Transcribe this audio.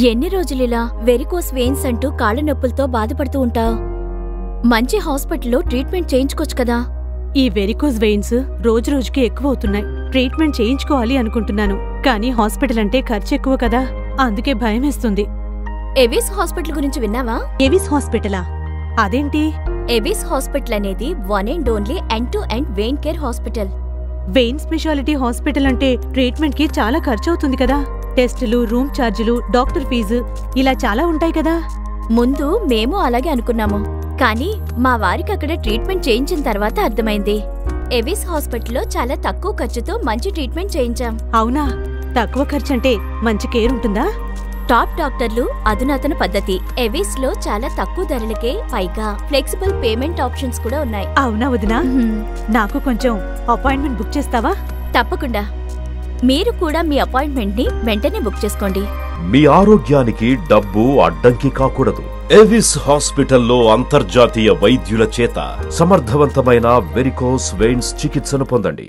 ఎన్ని రోజులిలా varicose veins అంటూ కాళ్ళ నొప్పులతో బాధపడుతూ ఉంటావు? మంచి హాస్పిటల్లో ట్రీట్మెంట్ చేయించుకోవచ్చు కదా. ఈ వెరికోస్ వెయిన్స్ రోజురోజుకి ఎక్కువ అవుతున్నాయి. ట్రీట్మెంట్ చేయించుకోవాలి అనుకుంటున్నాను, కానీ హాస్పిటల్ అంటే ఖర్చు ఎక్కువ కదా, అందుకే భయమేస్తుంది. ఎవిస్ హాస్పిటల్ గురించి విన్నావా? ఎవిస్ హాస్పిటలా? అదేంటి? ఎవిస్ హాస్పిటల్ అనేది one and only end to end vein care hospital. Vein specialty hospital అంటే ట్రీట్మెంట్ కి చాలా ఖర్చు అవుతుంది కదా. టెస్టులు, రూమ్ ఛార్జీలు, డాక్టర్ ఫీజు ఇలా చాలా ఉంటాయి కదా. ముందు మేము అలాగే అనుకున్నాము, కానీ మా వారికి అక్కడ ట్రీట్మెంట్ చేయించిన తర్వాత అర్థమైంది. ఎవిస్ హాస్పిటల్లో చాలా తక్కువ ఖర్చుతో మంచి ట్రీట్మెంట్ చేయించాం. అవునా? తక్కువ ఖర్చు అంటే మంచి కేర్ ఉంటుందా? టాప్ డాక్టర్లు, అధునాతన పద్ధతి. ఎవిస్ లో చాలా తక్కువ ధరలకే, పైగా ఫ్లెక్సిబుల్ పేమెంట్ ఆప్షన్స్ కూడా ఉన్నాయి. అవునా వదినా? నాకు కొంచెం అపాయింట్మెంట్ బుక్ చేస్తావా? తప్పకుండా. మీరు కూడా మీ అపాయింట్మెంట్ ని వెంటనే బుక్ చేసుకోండి. మీ ఆరోగ్యానికి డబ్బు అడ్డంకి కాకూడదు. ఎవిస్ హాస్పిటల్లో అంతర్జాతీయ వైద్యుల చేత సమర్థవంతమైన వెరికోస్ వెయిన్స్ చికిత్సను పొందండి.